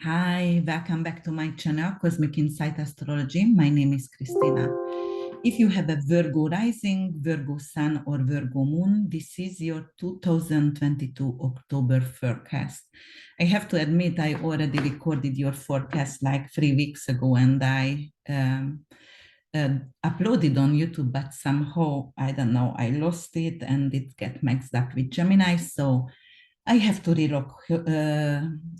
Hi, welcome back to my channel, Cosmic Insight Astrology. My name is Christina. If you have a Virgo rising, Virgo sun, or Virgo moon, this is your 2022 October forecast. I have to admit, I already recorded your forecast like 3 weeks ago and I uploaded on YouTube, but somehow, I don't know, I lost it and it got mixed up with Gemini. So I have to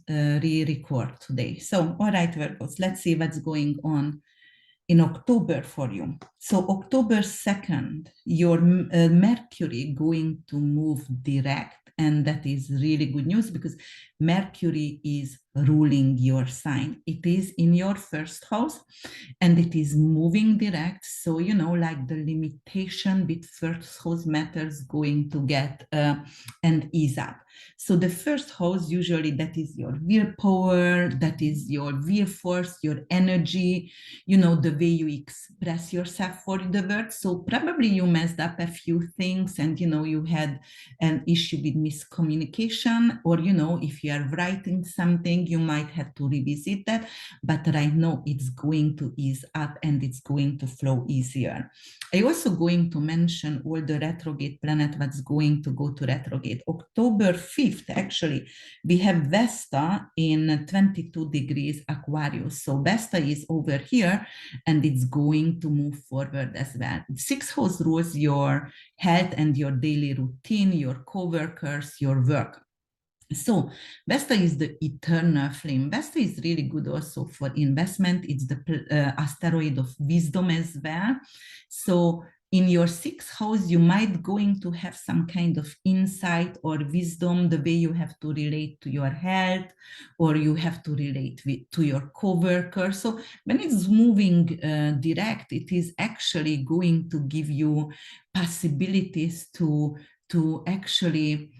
re-record today. So, all right, Virgos, let's see what's going on in October for you. So, October 2nd, your Mercury going to move direct. And that is really good news because Mercury is ruling your sign. It is in your first house and it is moving direct. So, you know, like the limitation with first house matters going to get and ease up. So the first house, usually that is your willpower, that is your will force, your energy, you know, the way you express yourself for the world. So probably you messed up a few things and, you know, you had an issue with miscommunication, or, you know, if you are writing something, you might have to revisit that. But right now it's going to ease up and it's going to flow easier. I also going to mention all the retrograde planet that's going to go to retrograde. October 5th, actually, we have Vesta in 22 degrees Aquarius. So Vesta is over here and it's going to move forward as well. Sixth house rules your health and your daily routine, your co-workers, your work. So Vesta is the eternal flame. Vesta is really good also for investment. It's the asteroid of wisdom as well. So in your sixth house, you might going to have some kind of insight or wisdom, the way you have to relate to your health, or you have to relate to your co-worker. So when it's moving direct, it is actually going to give you possibilities to actually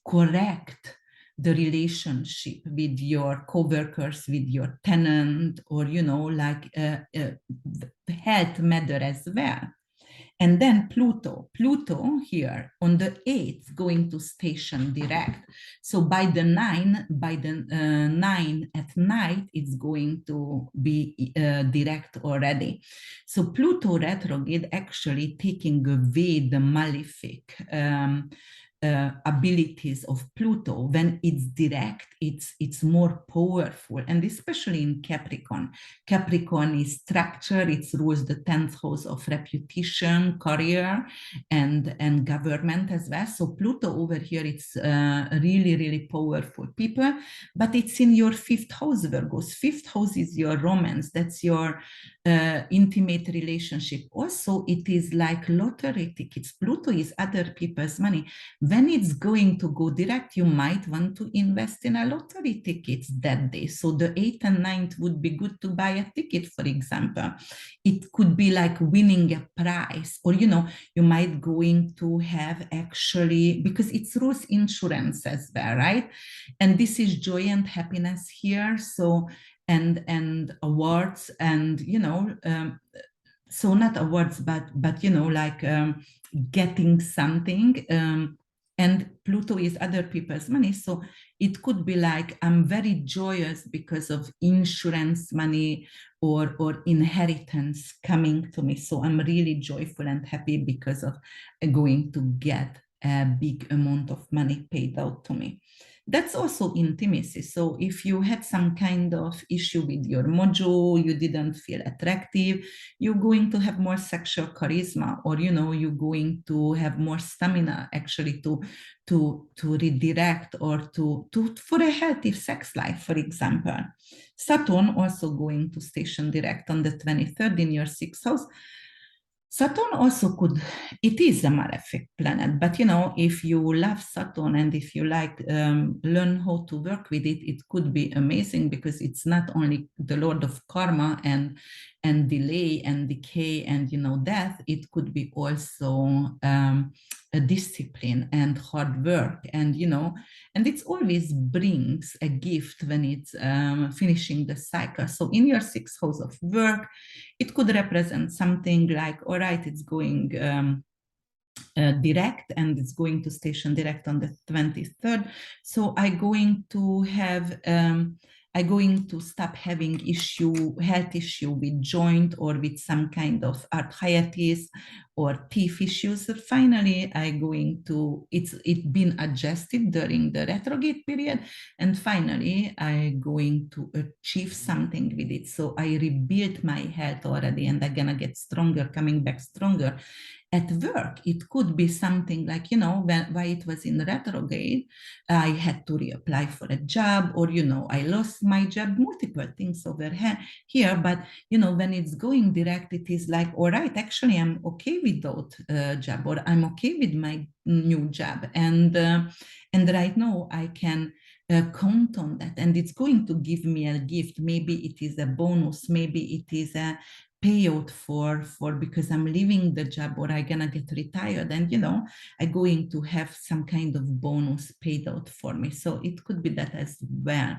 correct the relationship with your co-workers, with your tenant, or, you know, like health matter as well. And then Pluto here on the 8th going to station direct. So by the 9 at night, it's going to be direct already. So Pluto retrograde actually taking away the malefic abilities of Pluto. When it's direct, it's more powerful, and especially in Capricorn. Capricorn is structure, it rules the 10th house of reputation, career, and government as well. So Pluto over here, it's really, really powerful people, but it's in your 5th house, Virgos. 5th house is your romance, that's your intimate relationship. Also, it is like lottery tickets. Pluto is other people's money. When it's going to go direct, you might want to invest in a lottery tickets that day. So the 8th and 9th would be good to buy a ticket, for example. It could be like winning a prize, or, you know, you might going to have actually, because it's rules insurance as well, right? And this is joy and happiness here. So and awards, and, you know, so not awards, but you know, like getting something, and Pluto is other people's money. So it could be like, I'm very joyous because of insurance money or inheritance coming to me. So I'm really joyful and happy because of going to get a big amount of money paid out to me. That's also intimacy. So if you had some kind of issue with your mojo, you didn't feel attractive, you're going to have more sexual charisma, or, you know, you're going to have more stamina actually to redirect, or to for a healthy sex life, for example. Saturn also going to station direct on the 23rd in your 6th house. Saturn also could, it is a malefic planet, but, you know, if you love Saturn and if you like learn how to work with it, it could be amazing, because it's not only the lord of karma and delay and decay and, you know, death. It could be also a discipline and hard work, and, you know, and it always brings a gift when it's finishing the cycle. So in your 6th house of work, it could represent something like, all right, it's going direct, and it's going to station direct on the 23rd. So I'm going to have I'm going to stop having health issue with joint or with some kind of arthritis or teeth issues. Finally, it's been adjusted during the retrograde period, and finally, I'm going to achieve something with it. So I rebuilt my health already, and I'm gonna get stronger, coming back stronger. At work, it could be something like, while it was in retrograde, I had to reapply for a job, or, I lost my job, multiple things over here. But, when it's going direct, it is like, all right, actually, I'm okay with that job, or I'm okay with my new job. And right now I can count on that. And it's going to give me a gift. Maybe it is a bonus. Maybe it is a payout for because I'm leaving the job, or I'm gonna get retired, and I'm going to have some kind of bonus paid out for me. So it could be that as well.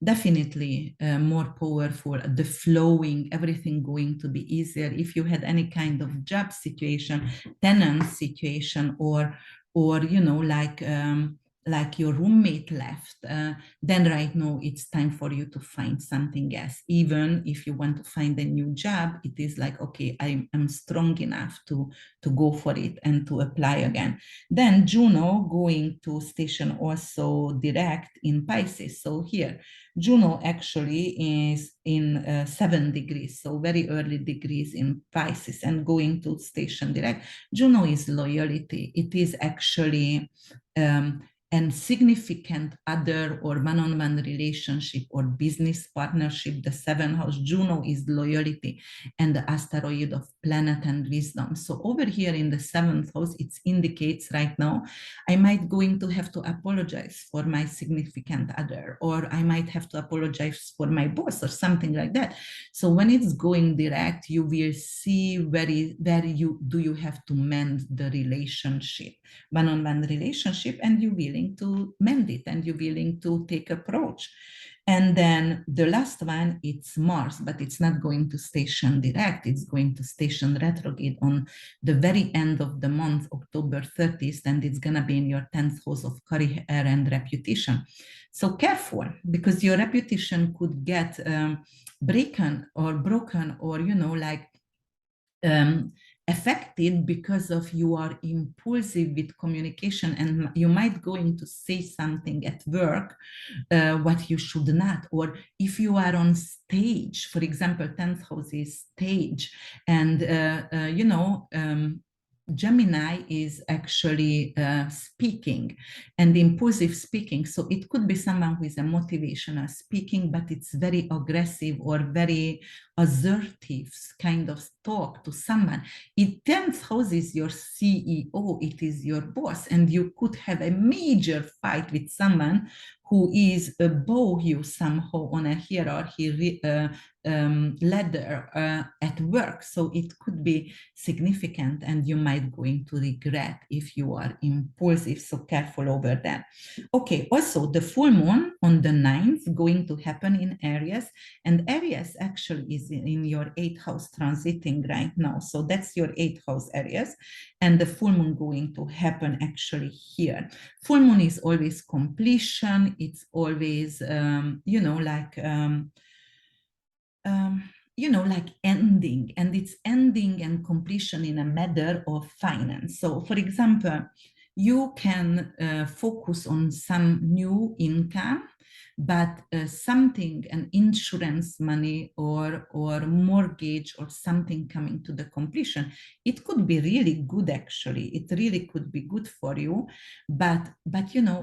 Definitely more powerful, the flowing, everything going to be easier. If you had any kind of job situation, tenant situation, or like your roommate left, then right now it's time for you to find something else. Even if you want to find a new job, it is like, okay, I'm strong enough to go for it and to apply again. Then Juno going to station also direct in Pisces. So here, Juno actually is in 7 degrees, so very early degrees in Pisces, and going to station direct. Juno is loyalty. It is actually and significant other or one-on-one relationship or business partnership. The 7th house, Juno, is loyalty and the asteroid of planet and wisdom. So over here in the 7th house, it indicates right now, I might going to have to apologize for my significant other, or I might have to apologize for my boss or something like that. So when it's going direct, you will see where you have to mend the relationship, one-on-one relationship, and you're willing to mend it, and you're willing to take approach. And then the last one, it's Mars, but it's not going to station direct. It's going to station retrograde on the very end of the month, October 30th, and it's going to be in your 10th house of career and reputation. So careful, because your reputation could get broken, or, affected because of you are impulsive with communication, and you might going to say something at work what you should not. Or if you are on stage, for example, 10th house is stage, and Gemini is actually speaking and impulsive speaking. So it could be someone who is a motivational speaking, but it's very aggressive or very assertive kind of talk to someone. 10th house is your CEO, it is your boss, and you could have a major fight with someone who is above you somehow on a hierarchy ladder at work. So it could be significant, and you might going to regret if you are impulsive. So careful over that. Okay, also the full moon on the 9th going to happen in Aries, and Aries actually is in your 8th house transiting right now. So that's your 8th house, Aries, and the full moon going to happen actually here. Full moon is always completion. It's always, like ending, and it's ending and completion in a matter of finance. So for example, you can focus on some new income, but something, an insurance money or mortgage or something coming to the completion, it could be really good. Actually, it really could be good for you, but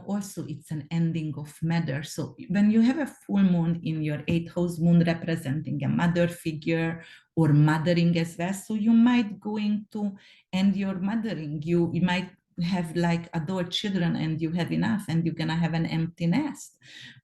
also it's an ending of matter. So when you have a full moon in your 8th house, moon representing a mother figure or mothering as well, so you might going to end your mothering. You might have like adult children and you have enough, and you're gonna have an empty nest,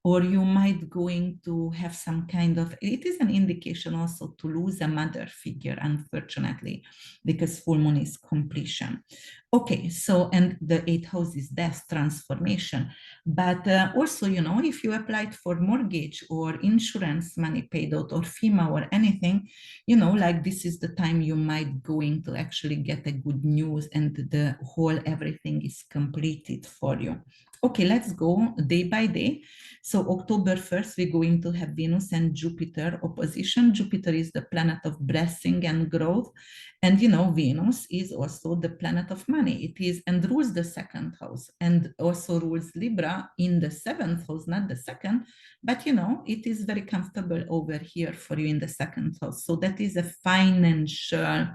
or you might going to have some kind of, it is an indication also to lose a mother figure, unfortunately, because full moon is completion. Okay, so, and the 8th house is death, transformation. But also, if you applied for mortgage or insurance money paid out or FEMA or anything, like this is the time you might going to actually get a good news, and the whole everything is completed for you. Okay, let's go day by day. So October 1st, we're going to have Venus and Jupiter opposition. Jupiter is the planet of blessing and growth. And Venus is also the planet of money. It is and rules the second house and also rules Libra in the seventh house, not the second, but it is very comfortable over here for you in the second house. So that is a financial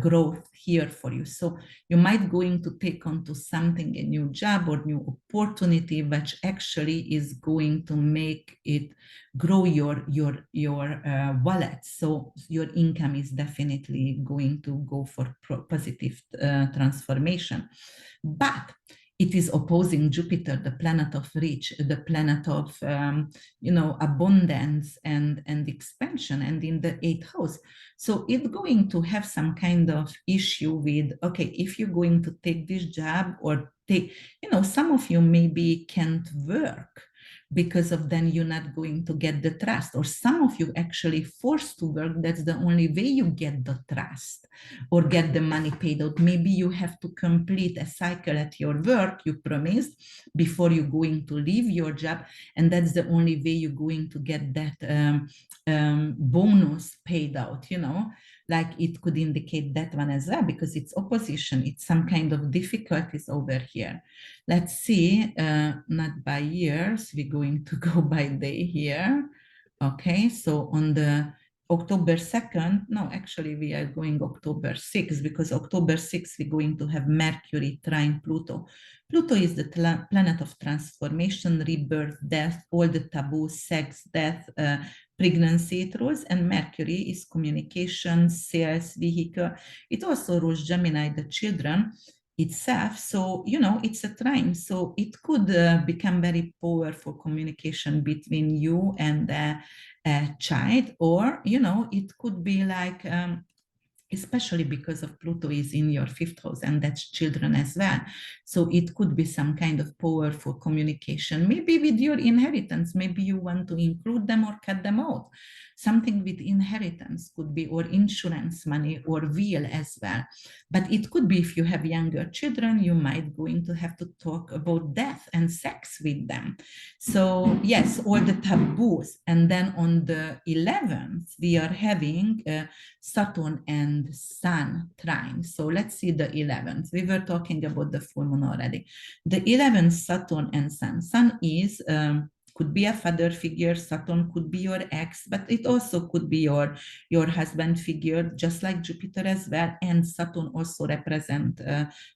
growth here for you. So you might going to take on to something, a new job or new opportunity, which actually is going to make it grow your wallet. So your income is definitely going to go for positive transformation. But it is opposing Jupiter, the planet of rich, the planet of abundance and expansion, and in the eighth house. So it's going to have some kind of issue with, okay, if you're going to take this job or take, some of you maybe can't work because of then you're not going to get the trust, or some of you actually forced to work. That's the only way you get the trust or get the money paid out. Maybe you have to complete a cycle at your work you promised before you're going to leave your job, and that's the only way you're going to get that bonus paid out. Like it could indicate that one as well, because it's opposition, it's some kind of difficulties over here. Let's see, not by years, we're going to go by day here. Okay, so on the October 2nd, no, actually we are going October 6th, because October 6th we're going to have Mercury trine Pluto. Pluto is the planet of transformation, rebirth, death, all the taboos, sex, death, pregnancy it rules, and Mercury is communication, sales, vehicle. It also rules Gemini, the children itself. So, it's a trine. So it could become very powerful communication between you and the child, or, it could be like, especially because of Pluto is in your fifth house, and that's children as well. So it could be some kind of powerful communication, maybe with your inheritance. Maybe you want to include them or cut them out. Something with inheritance could be, or insurance money, or will as well. But it could be, if you have younger children, you might going to have to talk about death and sex with them. So yes, all the taboos. And then on the 11th, we are having Saturn and Sun trine. So let's see the 11th. We were talking about the full moon already. The 11th, Saturn and Sun. Sun is could be a father figure. Saturn could be your ex, but it also could be your husband figure, just like Jupiter as well. And Saturn also represent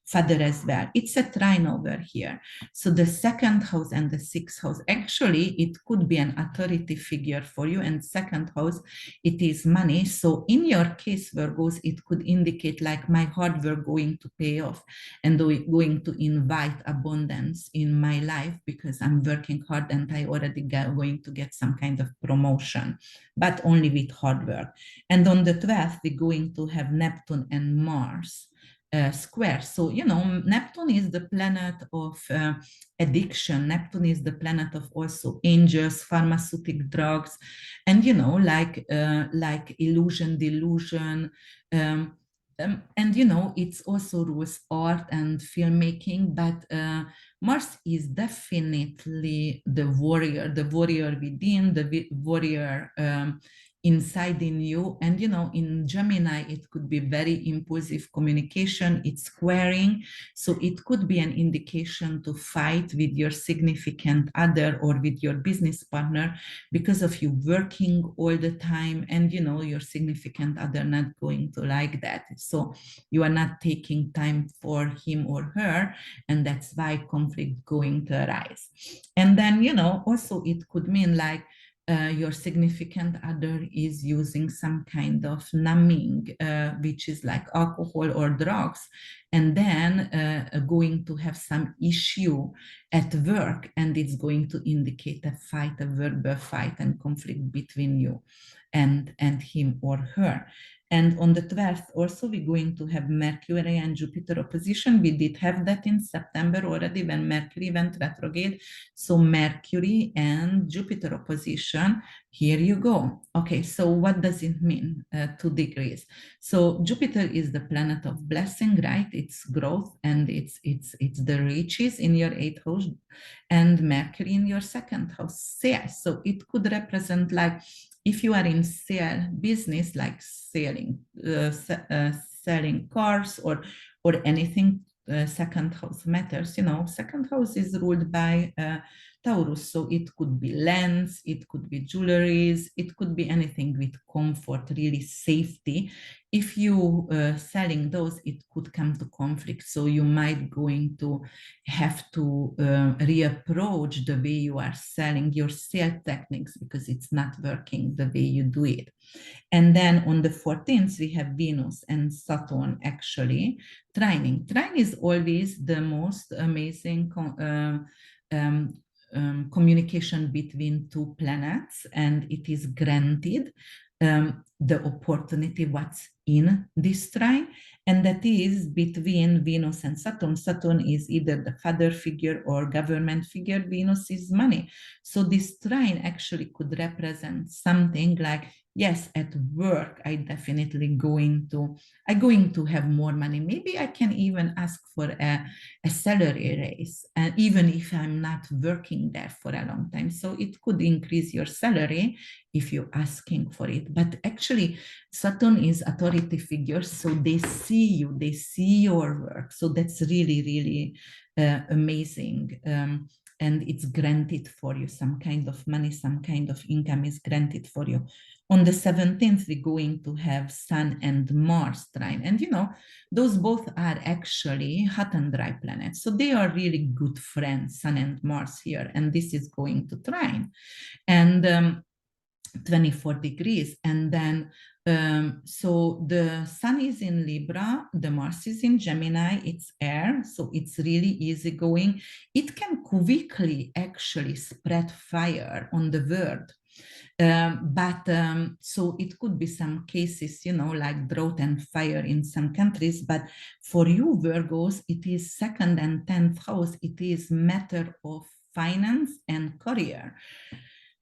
father as well. It's a trine over here. So the second house and the sixth house, actually, it could be an authority figure for you. And second house, it is money. So in your case, Virgos, it could indicate like my hard work going to pay off and going to invite abundance in my life because I'm working hard and I already going to get some kind of promotion, but only with hard work. And on the 12th, we're going to have Neptune and Mars square. So, Neptune is the planet of addiction. Neptune is the planet of also angels, pharmaceutical drugs, and, like illusion, delusion, and it's also rules art and filmmaking, but Mars is definitely the warrior within, the warrior inside in you. And in Gemini, it could be very impulsive communication, it's squaring. So it could be an indication to fight with your significant other or with your business partner because of you working all the time, and your significant other not going to like that. So you are not taking time for him or her, and that's why conflict going to arise. And then also it could mean like your significant other is using some kind of numbing, which is like alcohol or drugs, and then going to have some issue at work, and it's going to indicate a fight, a verbal fight and conflict between you and him or her. And on the 12th also, we're going to have Mercury and Jupiter opposition. We did have that in September already when Mercury went retrograde. So Mercury and Jupiter opposition, here you go. Okay, so what does it mean, 2 degrees? So Jupiter is the planet of blessing, right? It's growth and it's the riches in your 8th house, and Mercury in your 2nd house, sales. So it could represent, like, if you are in sale business, like selling cars or anything, 2nd house matters. You know, 2nd house is ruled by Taurus, so it could be lands, it could be jewelries, it could be anything with comfort, really safety. If you selling those, it could come to conflict. So you might going to have to reapproach the way you are selling your sales techniques, because it's not working the way you do it. And then on the 14th, we have Venus and Saturn actually trining. Trine is always the most amazing communication between 2 planets, and it is granted the opportunity what's in this trine, and that is between Venus and Saturn. Saturn is either the father figure or government figure. Venus is money. So this trine actually could represent something like, yes, at work, I'm going to have more money. Maybe I can even ask for a salary raise, even if I'm not working there for a long time. So it could increase your salary if you're asking for it. But actually, Saturn is authority figures, so they see you, they see your work. So that's really, really amazing. And it's granted for you. Some kind of money, some kind of income is granted for you. On the 17th, we're going to have Sun and Mars trine. And you know, those both are actually hot and dry planets. So they are really good friends, Sun and Mars here. And this is going to trine. And 24 degrees. And then, so the Sun is in Libra, the Mars is in Gemini, it's air, so it's really easygoing. It can quickly actually spread fire on the world. So it could be some cases, you know, like drought and fire in some countries, but for you Virgos, it is 2nd and 10th house. It is matter of finance and career.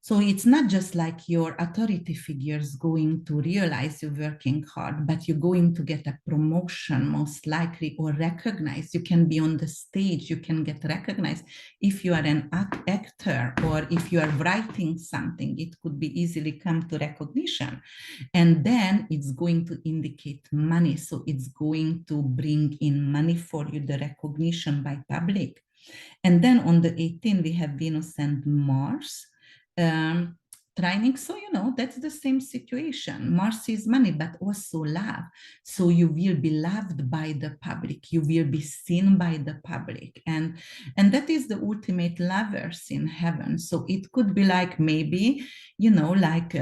So it's not just like your authority figures going to realize you're working hard, but you're going to get a promotion most likely, or recognized. You can be on the stage, you can get recognized. If you are an actor or if you are writing something, it could be easily come to recognition. And then it's going to indicate money. So it's going to bring in money for you, the recognition by public. And then on the 18th, we have Venus and Mars trining. So, you know, that's the same situation. Mars is money, but also love. So you will be loved by the public. You will be seen by the public. And that is the ultimate lovers in heaven. So it could be like, maybe, you know, like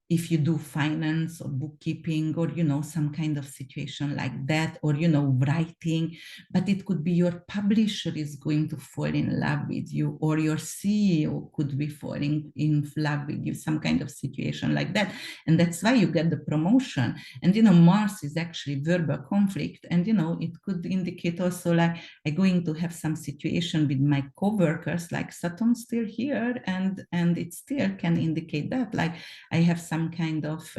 if you do finance or bookkeeping, or, you know, some kind of situation like that, or, you know, writing, but it could be your publisher is going to fall in love with you, or your CEO could be falling in love with you, some kind of situation like that. And that's why you get the promotion. And, you know, Mars is actually verbal conflict. And, you know, it could indicate also like I'm going to have some situation with my coworkers, like Saturn still here, and it still can indicate that, like I have some kind of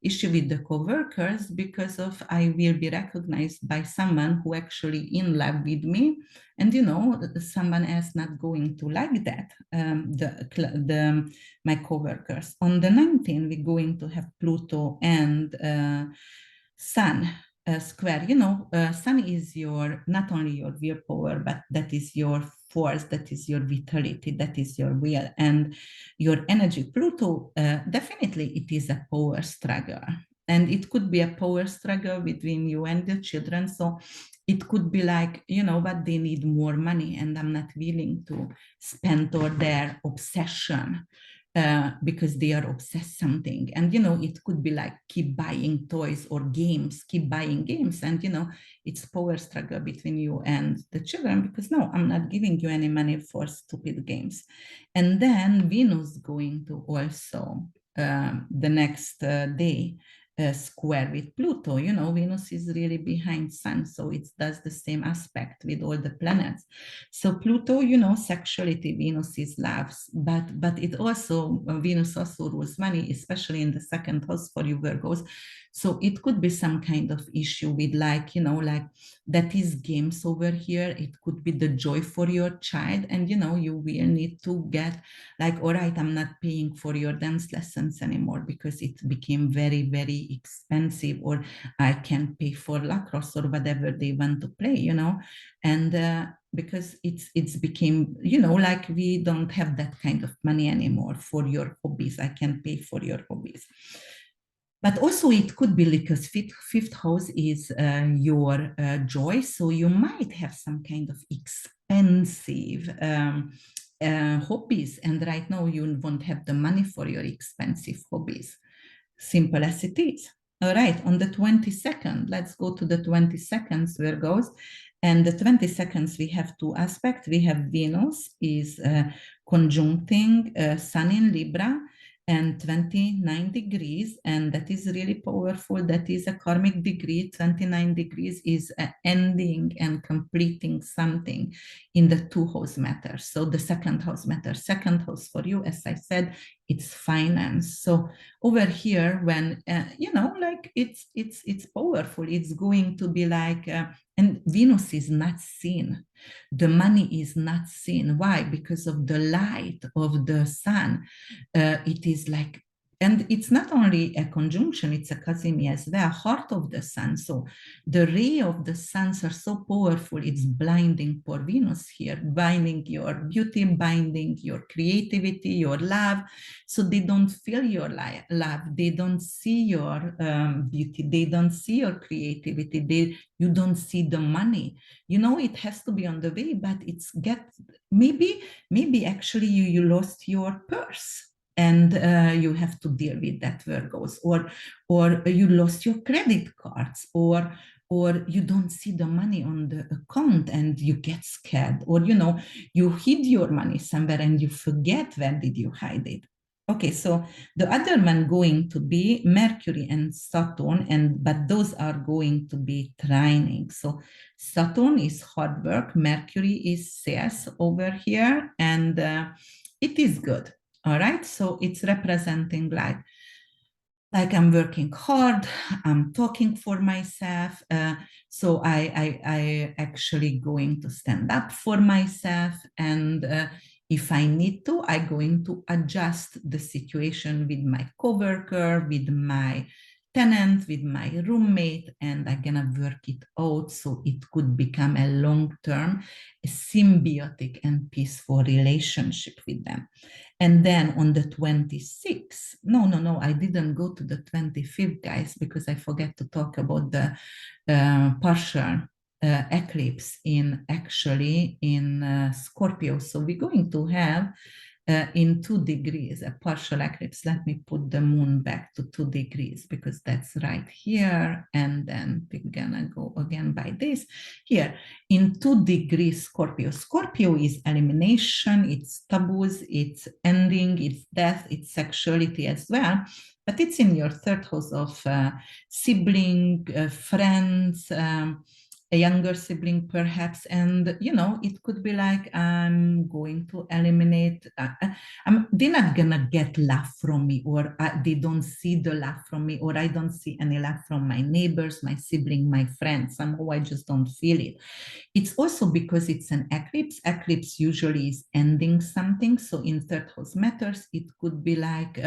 issue with the coworkers because of I will be recognized by someone who actually in love with me, and you know, someone else not going to like that, my coworkers. On the 19th, we're going to have Pluto and Sun square. You know, Sun is your, not only your willpower, but that is your force, that is your vitality, that is your will and your energy. Pluto, definitely it is a power struggle. And it could be a power struggle between you and the children. So it could be like, you know, but they need more money and I'm not willing to spend, or their obsession. Because they are obsessed something. And, you know, it could be like keep buying toys or games, keep buying games. And, you know, it's power struggle between you and the children, because no, I'm not giving you any money for stupid games. And then Venus going to also the next day square with Pluto. You know, Venus is really behind Sun, so it does the same aspect with all the planets. So Pluto, you know, sexuality, Venus is loves, but it also, Venus also rules money, especially in the second house for you Virgos. So it could be some kind of issue with, like, you know, like that is games over here. It could be the joy for your child, and you know, you will need to get like, all right, I'm not paying for your dance lessons anymore because it became very, very expensive, or I can pay for lacrosse or whatever they want to play, you know. And because it's became, you know, like we don't have that kind of money anymore for your hobbies. I can pay for your hobbies. But also it could be because fifth house is your joy. So you might have some kind of expensive hobbies. And right now you won't have the money for your expensive hobbies. Simple as it is. All right, on the 22nd, let's go to the 22nd, Virgos. And the 22nd, we have two aspects. We have Venus is conjuncting Sun in Libra, and 29 degrees, and that is really powerful. That is a karmic degree. 29 degrees is ending and completing something in the two house matters. So the second house matters. Second house for you, as I said, it's finance. So over here, when you know, like it's powerful. It's going to be like, and Venus is not seen. The money is not seen. Why? Because of the light of the sun. It is like, and it's not only a conjunction, it's a cosimi as well, heart of the sun. So the ray of the suns are so powerful, it's blinding for Venus here, binding your beauty, binding your creativity, your love. So they don't feel your love, they don't see your beauty, they don't see your creativity, you don't see the money. You know, it has to be on the way, but it's maybe actually you lost your purse, and you have to deal with that, Virgos, or you lost your credit cards, or you don't see the money on the account and you get scared, or you know, you hid your money somewhere and you forget where did you hide it. Okay, so the other one going to be Mercury and Saturn, but those are going to be trining. So Saturn is hard work, Mercury is sales over here, and it is good. All right, so it's representing like I'm working hard, I'm talking for myself. So I actually going to stand up for myself, and if I need to, I'm going to adjust the situation with my coworker, with my tenant, with my roommate, and I'm gonna work it out so it could become a long-term, symbiotic and peaceful relationship with them. And then on the 26th, no, I didn't go to the 25th, guys, because I forget to talk about the partial eclipse in Scorpio. So we're going to have in 2 degrees, a partial eclipse. Let me put the moon back to 2 degrees because that's right here. And then we're gonna go again by this here in 2 degrees Scorpio. Scorpio is elimination, it's taboos, it's ending, it's death, it's sexuality as well. But it's in your third house of sibling, friends, a younger sibling perhaps, and you know, it could be like, I'm going to eliminate, they're not gonna get love from me, or they don't see the love from me, or I don't see any love from my neighbors, my sibling, my friends. Somehow I just don't feel it. It's also because it's an eclipse. Eclipse usually is ending something. So in third house matters, it could be like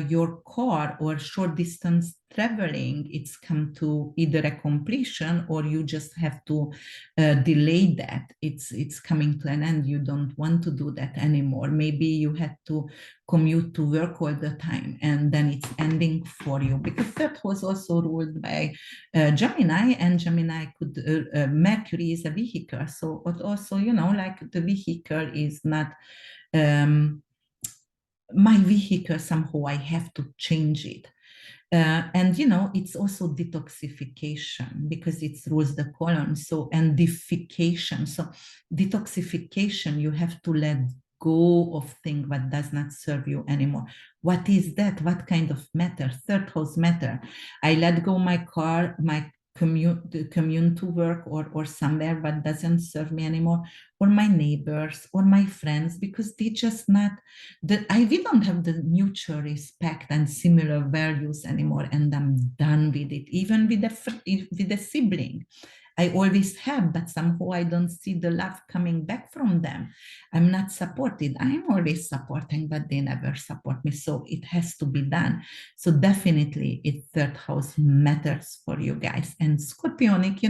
your car or short distance traveling. It's come to either a completion, or you just have to delay that. It's coming to an end. You don't want to do that anymore. Maybe you had to commute to work all the time, and then it's ending for you, because that was also ruled by Gemini, and Gemini could Mercury is a vehicle. So, but also, you know, like the vehicle is not my vehicle. Somehow I have to change it. And you know, it's also detoxification because it rules the colon. So, and deification. So detoxification, you have to let go of things what does not serve you anymore. What is that? What kind of matter? Third house matter. I let go my car, my commute to work or somewhere what doesn't serve me anymore, or my neighbors or my friends, because they just not we don't have the mutual respect and similar values anymore, and I'm done with it. Even with a sibling, I always have, but somehow I don't see the love coming back from them. I'm not supported. I'm always supporting, but they never support me. So it has to be done. So definitely, third house matters for you guys. And Scorpionic,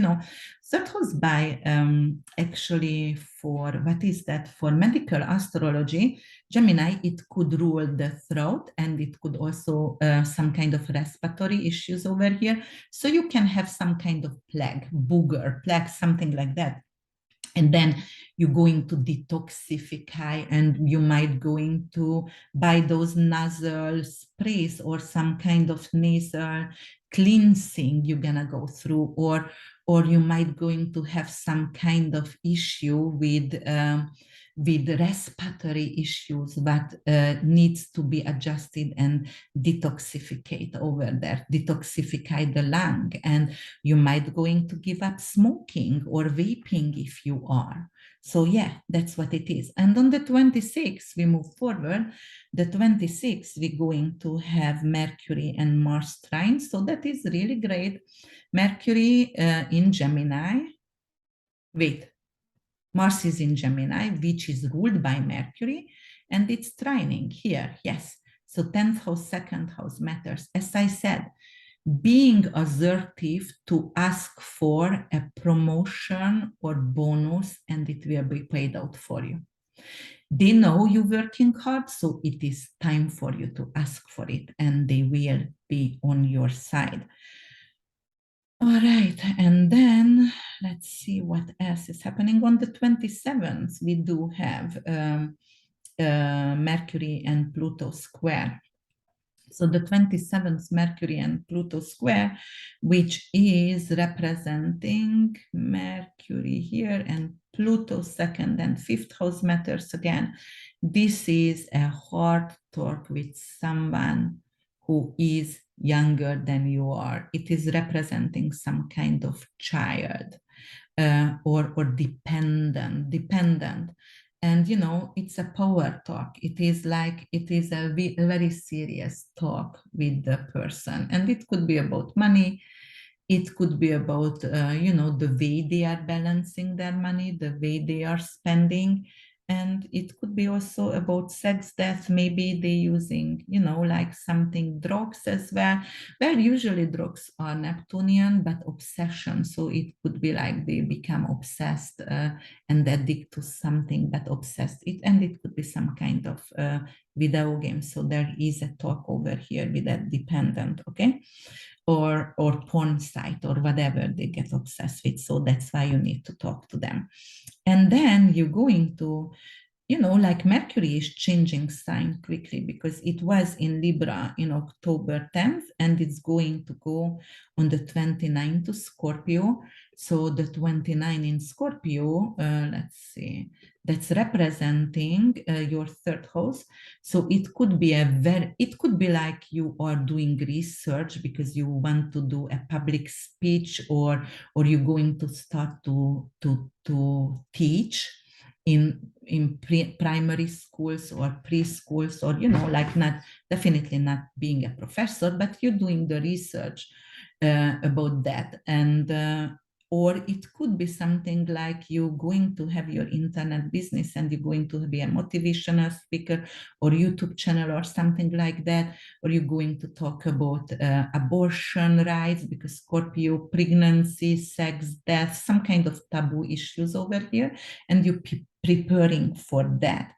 third house by actually for what is that? For medical astrology, Gemini, it could rule the throat, and it could also some kind of respiratory issues over here. So you can have some kind of plague, booger, plague, something like that. And then you're going to detoxify, and you might going to buy those nasal sprays or some kind of nasal cleansing you're gonna go through, or you might going to have some kind of issue with respiratory issues that needs to be adjusted and detoxificate over there, detoxify the lung. And you might going to give up smoking or vaping if you are. So yeah, that's what it is. And on the 26th, we move forward. The 26th, we're going to have Mercury and Mars trine. So that is really great. Mercury in Gemini. Wait, Mars is in Gemini, which is ruled by Mercury, and it's trining here, yes. So 10th house, 2nd house matters. As I said, being assertive to ask for a promotion or bonus, and it will be paid out for you. They know you're working hard, so it is time for you to ask for it, and they will be on your side. All right, and then let's see what else is happening. On the 27th, we do have Mercury and Pluto square. So the 27th Mercury and Pluto square, which is representing Mercury here and Pluto 2nd and 5th house matters again. This is a hard talk with someone who is younger than you are. It is representing some kind of child or dependent. And it's a power talk. It is a very serious talk with the person, and it could be about money. It could be about the way they are balancing their money, the way they are spending. And it could be also about sex death. Maybe they're using like something, drugs as well. Well, usually drugs are Neptunian, but obsession. So it could be like they become obsessed and addict to something, but obsessed. And it could be some kind of video game. So there is a talk over here with that dependent, okay? Or porn site or whatever they get obsessed with. So that's why you need to talk to them. And then you're going to, like Mercury is changing sign quickly, because it was in Libra in October 10th, and it's going to go on the 29th to Scorpio. So the 29 in Scorpio, let's see, that's representing your third house. So it could be like you are doing research because you want to do a public speech, or you're going to start to teach in primary schools or preschools, or like definitely not being a professor, but you're doing the research about that. And or it could be something like you're going to have your internet business, and you're going to be a motivational speaker or YouTube channel or something like that, or you're going to talk about abortion rights, because Scorpio, pregnancy, sex, death, some kind of taboo issues over here, and you're preparing for that.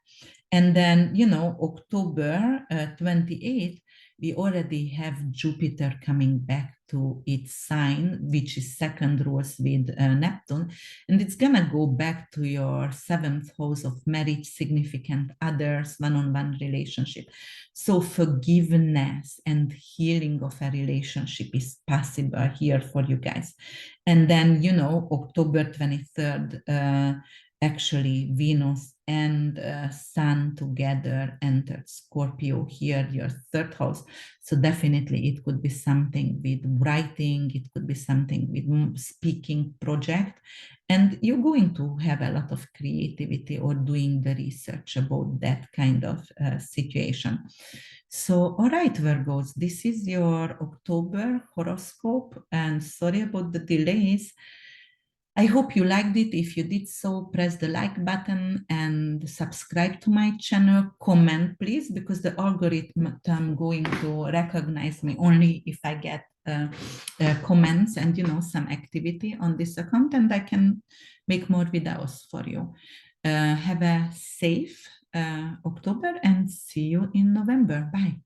And then, October 28th, we already have Jupiter coming back to its sign, which is second rules with Neptune, and it's gonna go back to your 7th house of marriage, significant others, one-on-one relationship. So forgiveness and healing of a relationship is possible here for you guys. And then, October 23rd, actually Venus and Sun together entered Scorpio here, your third house. So definitely it could be something with writing, it could be something with speaking project, and you're going to have a lot of creativity or doing the research about that kind of situation. So, all right, Virgos, this is your October horoscope, and sorry about the delays. I hope you liked it. If you did so, press the like button and subscribe to my channel. Comment, please, because the algorithm going to recognize me only if I get comments and some activity on this account, and I can make more videos for you. Have a safe October and see you in November. Bye.